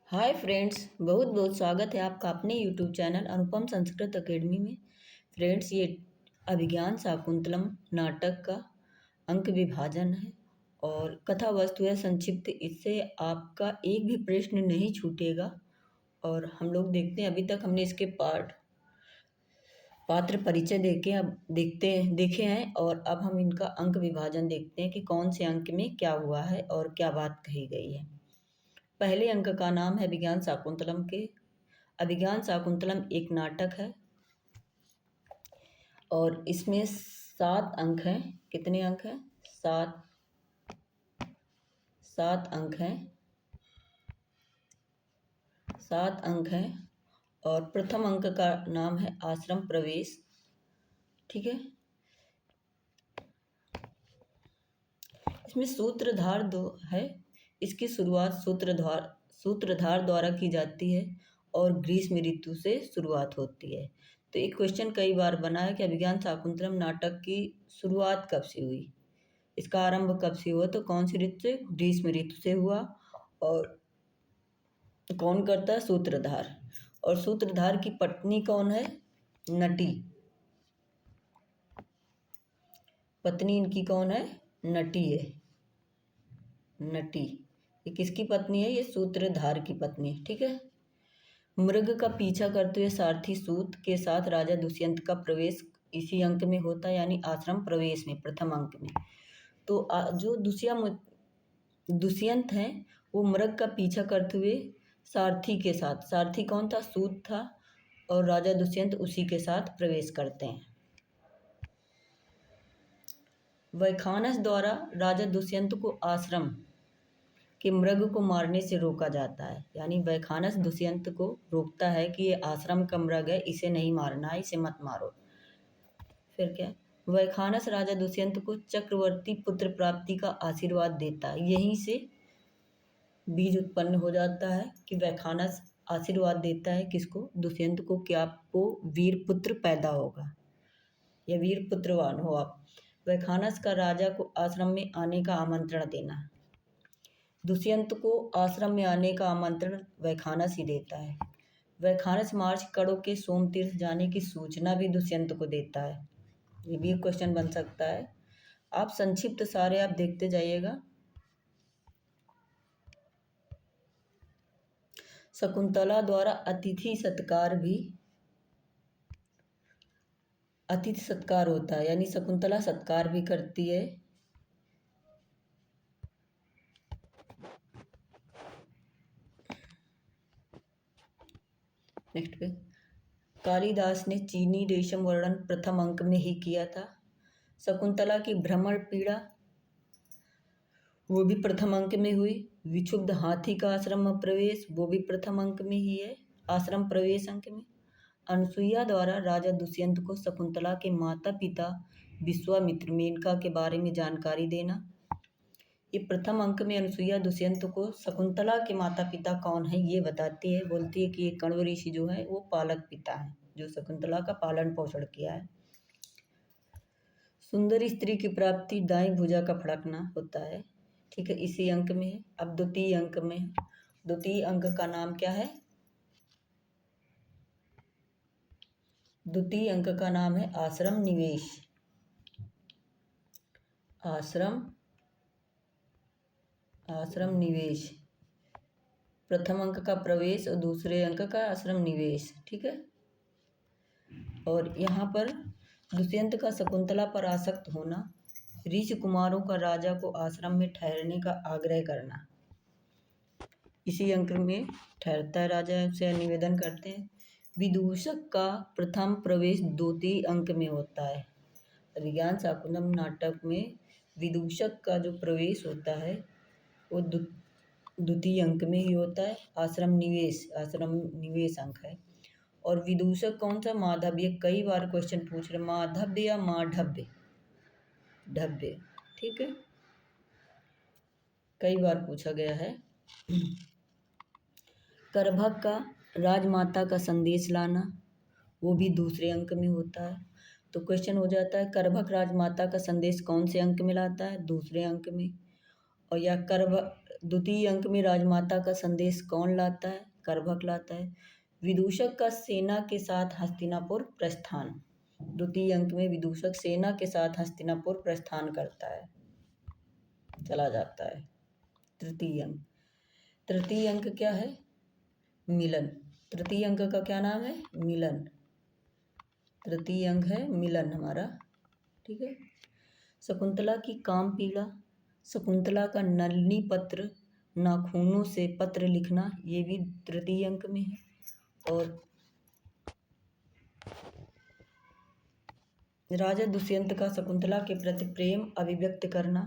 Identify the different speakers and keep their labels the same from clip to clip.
Speaker 1: Hi friends, बहुत बहुत स्वागत है आपका अपने यूट्यूब चैनल अनुपम संस्कृत अकेडमी में। फ्रेंड्स, ये अभिज्ञान शाकुंतलम नाटक का अंक विभाजन है और कथा वस्तु है संक्षिप्त। इससे आपका एक भी प्रश्न नहीं छूटेगा। और हम लोग देखते हैं, अभी तक हमने इसके पात्र परिचय देखे अब देखे हैं, और अब हम इनका अंक विभाजन देखते हैं कि कौन से अंक में क्या हुआ है और क्या बात कही गई है। पहले अंक का नाम है अभिज्ञान शाकुंतलम के। अभिज्ञान शाकुंतलम एक नाटक है और इसमें 7 अंक हैं। कितने अंक हैं? 7 अंक हैं। 7 अंक हैं और प्रथम अंक का नाम है आश्रम प्रवेश। ठीक है। इसमें सूत्रधार दो है। इसकी शुरुआत सूत्रधार द्वारा की जाती है और ग्रीष्म ऋतु से शुरुआत होती है। तो एक क्वेश्चन कई बार बना है कि अभिज्ञान शाकुंतलम नाटक की शुरुआत कब से हुई, इसका आरंभ कब से हुआ। तो कौन सी ऋतु से? ग्रीष्म ऋतु से हुआ। और कौन करता है? सूत्रधार। और सूत्रधार की पत्नी कौन है? नटी। पत्नी इनकी कौन है? नटी है। नटी ये किसकी पत्नी है? ये सूत्रधार की पत्नी है। ठीक है। मृग का पीछा करते हुए सारथी सूत के साथ राजा दुष्यंत का प्रवेश इसी अंक में होता है, यानी आश्रम प्रवेश में, प्रथम अंक में। तो जो दुष्यंत हैं वो मृग का पीछा करते हुए सारथी के साथ, सारथी कौन था? सूत था। और राजा दुष्यंत उसी के साथ प्रवेश करते हैं। वैखानस द्वारा राजा दुष्यंत को आश्रम कि मृग को मारने से रोका जाता है, यानी वैखानस दुष्यंत को रोकता है कि ये आश्रम का मृग है, इसे नहीं मारना है, इसे मत मारो। फिर क्या? वैखानस राजा दुष्यंत को चक्रवर्ती पुत्र प्राप्ति का आशीर्वाद देता है। यहीं से बीज उत्पन्न हो जाता है कि वैखानस आशीर्वाद देता है किसको? दुष्यंत को, कि आपको वीर पुत्र पैदा होगा या वीर पुत्रवान हो आप। वैखानस का राजा को आश्रम में आने का आमंत्रण देना। दुष्यंत को आश्रम में आने का आमंत्रण वैखानस ही देता है। वैखानस मार्च कड़ों के सोम तीर्थ जाने की सूचना भी दुष्यंत को देता है। ये भी एक क्वेश्चन बन सकता है। आप संक्षिप्त सारे आप देखते जाइएगा। शकुंतला द्वारा अतिथि सत्कार होता है, यानी शकुंतला सत्कार भी करती है। नेक्स्ट पे कालिदास ने चीनी रेशम वर्णन प्रथम अंक में ही किया था। शकुंतला की भ्रमण पीड़ा वो भी प्रथम अंक में हुई। विक्षुब्ध हाथी का आश्रम प्रवेश वो भी प्रथम अंक में ही है, आश्रम प्रवेश अंक में। अनसुईया द्वारा राजा दुष्यंत को शकुंतला के माता पिता विश्वामित्र मेनका के बारे में जानकारी देना, ये प्रथम अंक में। अनसुईया दुष्यंत को शकुंतला के माता पिता कौन है ये बताती है। बोलती है कि ये कण्व ऋषि जो है वो पालक पिता है, जो शकुंतला का पालन पोषण किया है। सुंदर स्त्री की प्राप्ति दाई भुजा का फड़कना होता है। ठीक है, इसी अंक में है। अब द्वितीय अंक में, द्वितीय अंक का नाम क्या है? द्वितीय अंक का नाम है आश्रम निवेश। आश्रम निवेश। प्रथम अंक का प्रवेश और दूसरे अंक का आश्रम निवेश। ठीक है। और यहाँ पर दुष्यंत का शकुंतला पर आसक्त होना, ऋषि कुमारों का राजा को आश्रम में ठहरने का आग्रह करना, इसी अंक में ठहरता है। राजा से निवेदन करते हैं। विदूषक का प्रथम प्रवेश द्वितीय अंक में होता है। अभिज्ञान शाकुंतलम नाटक में विदूषक का जो प्रवेश होता है वो द्वितीय अंक में ही होता है। आश्रम निवेश अंक है। और विदूषक कौन सा? माधव्य। कई बार क्वेश्चन पूछ रहे, माधव्य या माढ़व्य? ढव्य। ठीक है, कई बार पूछा गया है। करभग का राजमाता का संदेश लाना वो भी दूसरे अंक में होता है। तो क्वेश्चन हो जाता है, करभग राजमाता का संदेश कौन से अंक में लाता है? दूसरे अंक में। और या द्वितीय अंक में राजमाता का संदेश कौन लाता है? करभक लाता है। विदूषक का सेना के साथ हस्तिनापुर प्रस्थान। द्वितीय अंक में विदूषक सेना के साथ हस्तिनापुर प्रस्थान करता है, चला जाता है। तृतीय अंक क्या है? मिलन। तृतीय अंक का क्या नाम है? मिलन। तृतीय अंक है मिलन हमारा, ठीक है। शकुंतला की काम पीड़ा। शकुंतला का नलिनी पत्र, नाखूनों से पत्र लिखना, ये भी तृतीय अंक में है। और राजा दुष्यंत का शकुंतला के प्रति प्रेम अभिव्यक्त करना,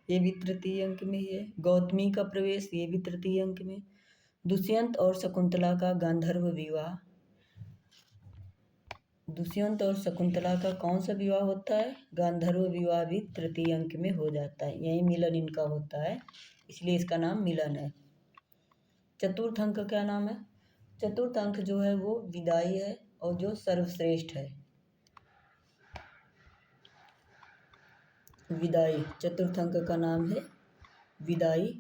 Speaker 1: ये भी तृतीय अंक में ही है। गौतमी का प्रवेश, ये भी तृतीय अंक में। दुष्यंत और शकुंतला का गांधर्व विवाह। दुष्यंत और शकुंतला का कौन सा विवाह होता है? गांधर्व विवाह भी तृतीय अंक में हो जाता है। यही मिलन इनका होता है, इसलिए इसका नाम मिलन है। चतुर्थ अंक का क्या नाम है? चतुर्थ अंक जो है वो विदाई है और जो सर्वश्रेष्ठ है। विदाई, चतुर्थ अंक का नाम है विदाई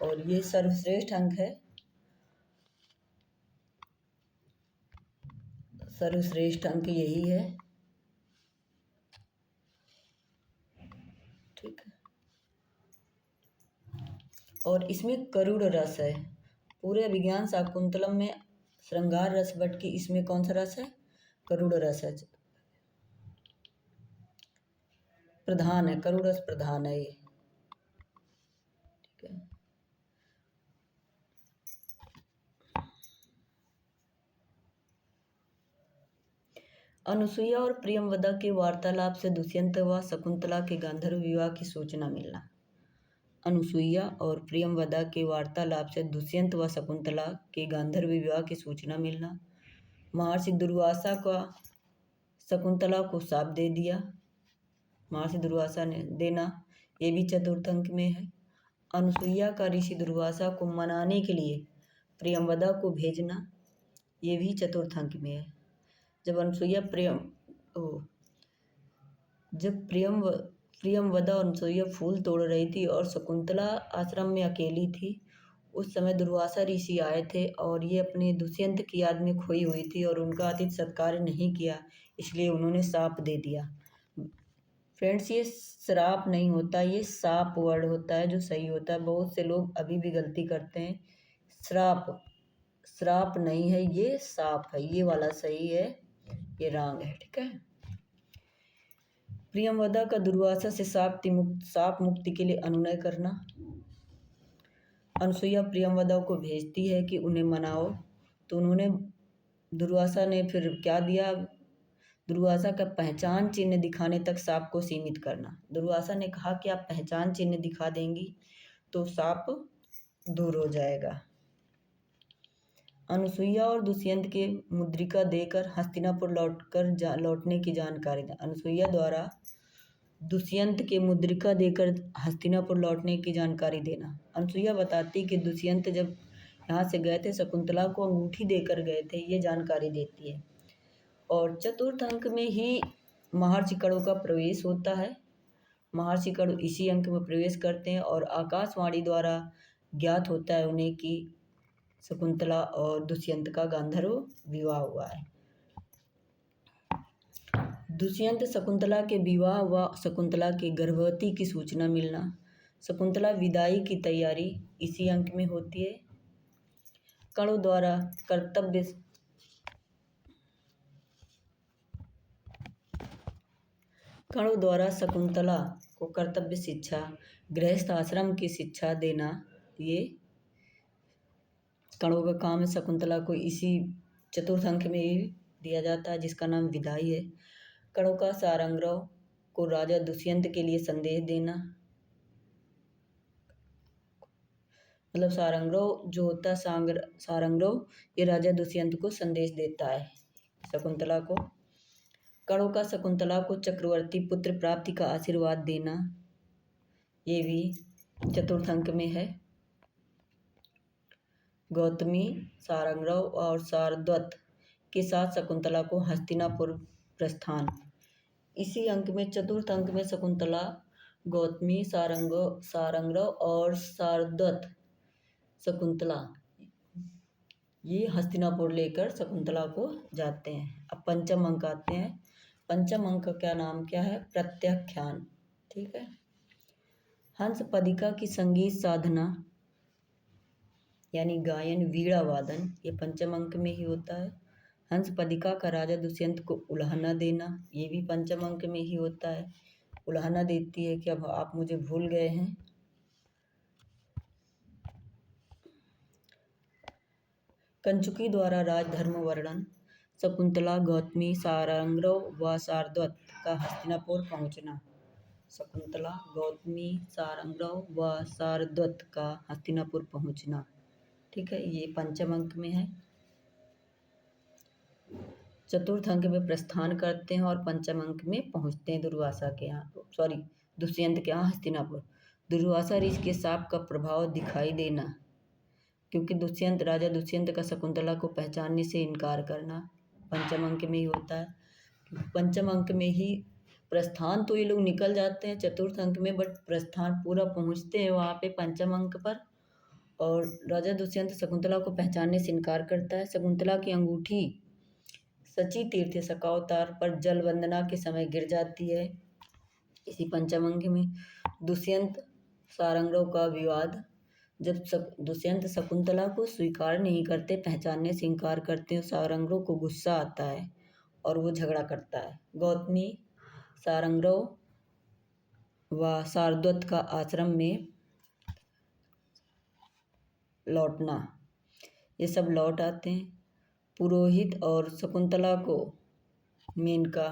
Speaker 1: और ये सर्वश्रेष्ठ अंक है। सर्वश्रेष्ठ अंक यही है, ठीक है। और इसमें करुण रस है। पूरे अभिज्ञान शाकुंतलम में श्रृंगार रस बट की इसमें कौन सा रस है? करुण रस है, प्रधान है, करुण रस प्रधान है ये, ठीक है। अनुसुईया और प्रियंवदा के वार्तालाप से दुष्यंत व शकुंतला के गांधर्व विवाह की सूचना मिलना। अनुसुईया और प्रियंवदा के वार्तालाप से दुष्यंत व शकुंतला के गांधर्व विवाह की सूचना मिलना। महर्षि दुर्वासा का शकुंतला को शाप दे दिया, महर्षि दुर्वासा ने देना, ये भी चतुर्थ अंक में है। अनुसुईया का ऋषि दुर्वासा को मनाने के लिए प्रियंवदा को भेजना, ये भी चतुर्थ अंक में है। जब अनुसुईया प्रियंवदा और अनुसुईया फूल तोड़ रही थी और शकुंतला आश्रम में अकेली थी, उस समय दुर्वासा ऋषि आए थे और ये अपने दुष्यंत की याद में खोई हुई थी और उनका आतिथ्य सत्कार नहीं किया, इसलिए उन्होंने शाप दे दिया। फ्रेंड्स, ये श्राप नहीं होता, ये शाप वर्ड होता है जो सही होता है। बहुत से लोग अभी भी गलती करते हैं। श्राप नहीं है, ये शाप है, ये वाला सही है, ये रॉन्ग है, ठीक है। प्रियंवदा का दुर्वासा से शाप मुक्ति के लिए अनुनय करना। अनुसुईया प्रियंवदा को भेजती है कि उन्हें मनाओ, तो उन्होंने दुर्वासा ने फिर क्या दिया? दुर्वासा का पहचान चिन्ह दिखाने तक शाप को सीमित करना। दुर्वासा ने कहा कि आप पहचान चिन्ह दिखा देंगी तो शाप दूर हो जाएगा। अनुसुईया और दुष्यंत के मुद्रिका देकर हस्तिनापुर लौटने की जानकारी दें। अनुसुईया द्वारा दुष्यंत के मुद्रिका देकर हस्तिनापुर लौटने की जानकारी देना। अनुसुईया बताती कि दुष्यंत जब यहाँ से गए थे शकुंतला को अंगूठी देकर गए थे, ये जानकारी देती है। और चतुर्थ अंक में ही महर्षि कणु का प्रवेश होता है। महर्षि कणु इसी अंक में प्रवेश करते हैं और आकाशवाणी द्वारा ज्ञात होता है उन्हें कि शकुंतला और दुष्यंत का गांधर्व विवाह हुआ है। दुष्यंत शकुंतला के विवाह व शकुंतला के गर्भवती की सूचना मिलना। शकुंतला विदाई की तैयारी इसी अंक में होती है। कणु द्वारा शकुंतला को कर्तव्य शिक्षा, गृहस्थ आश्रम की शिक्षा देना, ये कणु का काम है। शकुंतला को इसी चतुर्थ अंक में ही दिया जाता है जिसका नाम विदाई है। कणु का सारंगराव को राजा दुष्यंत के लिए संदेश देना, मतलब सारंगराव जो होता है सारंगराव ये राजा दुष्यंत को संदेश देता है शकुंतला को। कणु का शकुंतला को चक्रवर्ती पुत्र प्राप्ति का आशीर्वाद देना, ये भी चतुर्थ अंक में है। गौतमी, सारंगराव और शार्दूल के साथ शकुंतला को हस्तिनापुर प्रस्थान, इसी अंक में चतुर्थ अंक में शकुंतला गौतमी, सारंगरव और शार्दूल शकुंतला ये हस्तिनापुर लेकर शकुंतला को जाते हैं। अब पंचम अंक आते हैं। पंचम अंक का क्या नाम क्या है? प्रत्याख्यान। ठीक है। हंस पदिका की संगीत साधना यानी गायन, वीणा वादन ये पंचम अंक में ही होता है। हंस पदिका का राजा दुष्यंत को उलाहना देना ये भी पंचम अंक में ही होता है। उलाहना देती है कि अब आप मुझे भूल गए हैं। कंचुकी द्वारा राजधर्म वर्णन। शकुंतला, गौतमी, सारंगरव व शार्दूल का हस्तिनापुर पहुंचना। शकुंतला, गौतमी, सारंगरव व शार्दूल का हस्तिनापुर पहुंचना। ठीक है, ये पंचम अंक में है। चतुर्थ अंक में प्रस्थान करते हैं और पंचम अंक में पहुंचते हैं दुर्वासा के यहाँ, दुष्यंत के यहाँ हस्तिनापुर। दुर्वासा ऋषि के शाप का प्रभाव दिखाई देना, क्योंकि राजा दुष्यंत का शकुंतला को पहचानने से इनकार करना पंचम अंक में ही होता है। पंचम अंक में ही प्रस्थान तो ये लोग निकल जाते हैं चतुर्थ अंक में, बट प्रस्थान पूरा पहुंचते हैं वहाँ पे पंचम अंक पर। और राजा दुष्यंत शकुंतला को पहचानने से इनकार करता है। शकुंतला की अंगूठी सची तीर्थ शकावतार पर जल वंदना के समय गिर जाती है इसी पंचम अंक में। दुष्यंत सारंगरव का विवाद। जब दुष्यंत शकुंतला को स्वीकार नहीं करते, पहचानने से इनकार करते हैं, सारंगरव को गुस्सा आता है और वो झगड़ा करता है। गौतमी, सारंगरव व शार्दूल का आश्रम में लौटना, ये सब लौट आते हैं। पुरोहित और शकुंतला को मेनका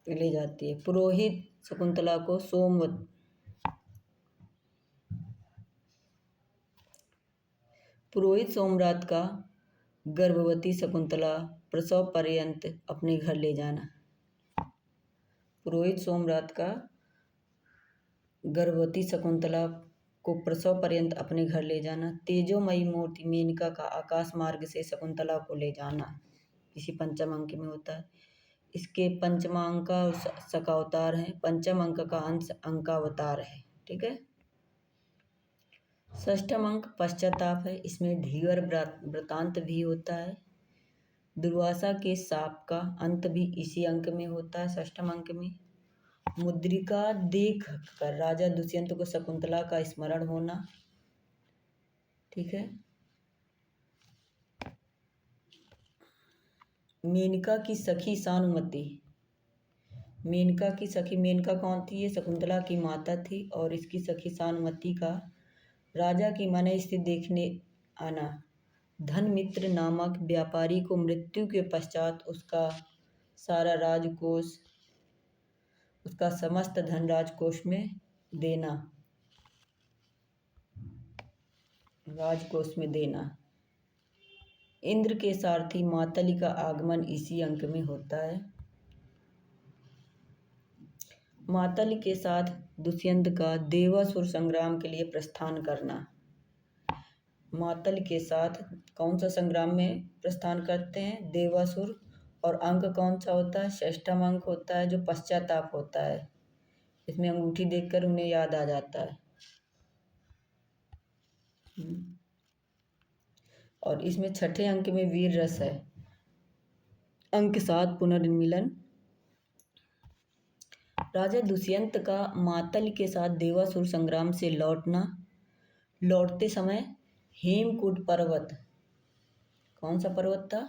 Speaker 1: ले जाती है। पुरोहित शकुंतला को पुरोहित सोमरात का गर्भवती शकुंतला प्रसव पर्यंत अपने घर ले जाना। पुरोहित सोमरात का गर्भवती शकुंतला को प्रसव पर्यंत अपने घर ले जाना। तेजोमयी मूर्ति मेनका का आकाश मार्ग से शकुंतला को ले जाना इसी पंचम अंक में होता है। इसके पंचमांका और शकावतार हैं। पंचम अंक का अंश अंकावतार है। ठीक है। षष्ठम अंक पश्चाताप है। इसमें धीवर वृतांत भी होता है। दुर्वासा के शाप का अंत भी इसी अंक में होता है, षष्ठम अंक में। मुद्रिका देख कर राजा दुष्यंत को शकुंतला का स्मरण होना। ठीक है। मेनका की सखी सानुमति। मेनका की सखी, मेनका कौन थी? ये शकुंतला की माता थी और इसकी सखी सानुमति का राजा की मन स्थिति देखने आना। धनमित्र नामक व्यापारी को मृत्यु के पश्चात उसका सारा राजकोष, उसका समस्त धन राजकोष में देना, राजकोष में देना। इंद्र के सारथी मातली का आगमन इसी अंक में होता है। मातली के साथ दुष्यंत का देवासुर संग्राम के लिए प्रस्थान करना। मातली के साथ कौन सा संग्राम में प्रस्थान करते हैं? देवासुर। और अंक कौन सा होता है? षष्ठम अंक होता है, जो पश्चाताप होता है। इसमें अंगूठी देखकर उन्हें याद आ जाता है। और इसमें छठे अंक में वीर रस है। अंक 7 पुनर्मिलन। राजा दुष्यंत का मातली के साथ देवासुर संग्राम से लौटते समय हेमकूट पर्वत, कौन सा पर्वत था?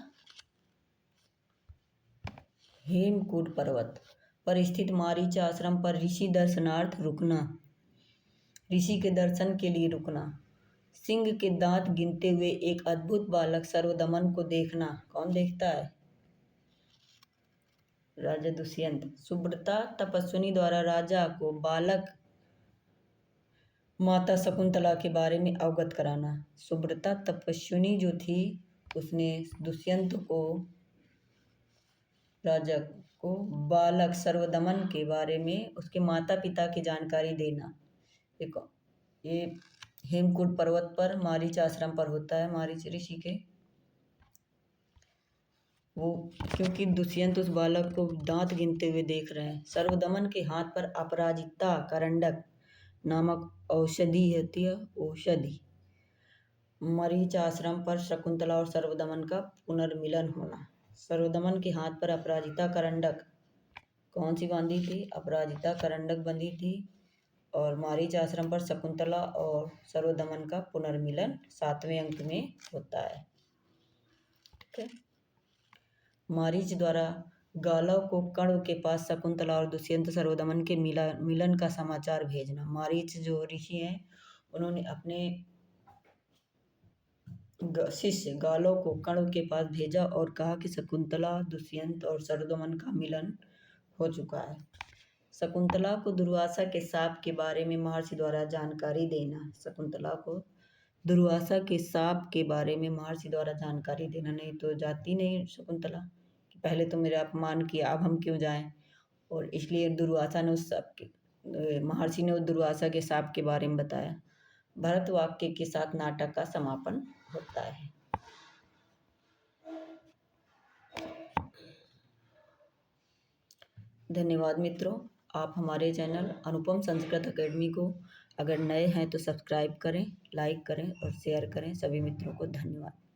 Speaker 1: हेमकूट पर्वत पर स्थित मारीच आश्रम पर ऋषि दर्शनार्थ रुकना, ऋषि के दर्शन के लिए रुकना। सिंह के दांत गिनते हुए एक अद्भुत बालक सर्वदमन को देखना। कौन देखता है? राजा दुष्यंत। सुब्रता तपस्विनी द्वारा राजा को बालक माता शकुंतला के बारे में अवगत कराना। सुब्रता तपस्विनी जो थी, उसने दुष्यंत को, राजा को बालक सर्वदमन के बारे में उसके माता पिता की जानकारी देना। ये हेमकूट पर्वत पर मारीच आश्रम पर होता है, मारीच ऋषि के। वो क्योंकि दुष्यंत उस बालक को दांत गिनते हुए देख रहे हैं। सर्वदमन के हाथ पर अपराजिता करंडक नामक औषधि होती है, औषधि। मरीच आश्रम पर शकुंतला और सर्वदमन का पुनर्मिलन होना। सर्वदमन के हाथ पर अपराजिता करंडक कौन सी बांधी थी? अपराजिता करंडक बंधी थी। और मारीच आश्रम पर शकुंतला और सर्वदमन का पुनर्मिलन 7वें अंक में होता है। ठीक है। मारीच द्वारा गालव को कर्ण के पास शकुंतला और दुष्यंत सर्वदमन के मिलन का समाचार भेजना। मारीच जो ऋषि हैं उन्होंने अपने शिष्य गालव को कर्ण के पास भेजा और कहा कि शकुंतला, दुष्यंत और सर्वदमन का मिलन हो चुका है। शकुंतला को दुर्वासा के शाप के बारे में महर्षि द्वारा जानकारी देना। शकुंतला को दुर्वासा के शाप के बारे में महर्षि द्वारा जानकारी देना। नहीं तो जाती नहीं शकुंतला कि पहले तो मेरा अपमान किया, अब हम क्यों जाएं। और इसलिए दुर्वासा ने उस शाप के महर्षि ने उस दुर्वासा के शाप के बारे में बताया। भरत वाक्य के साथ नाटक का समापन होता है। धन्यवाद मित्रों। आप हमारे चैनल अनुपम संस्कृत अकेडमी को अगर नए हैं तो सब्सक्राइब करें, लाइक करें और शेयर करें। सभी मित्रों को धन्यवाद।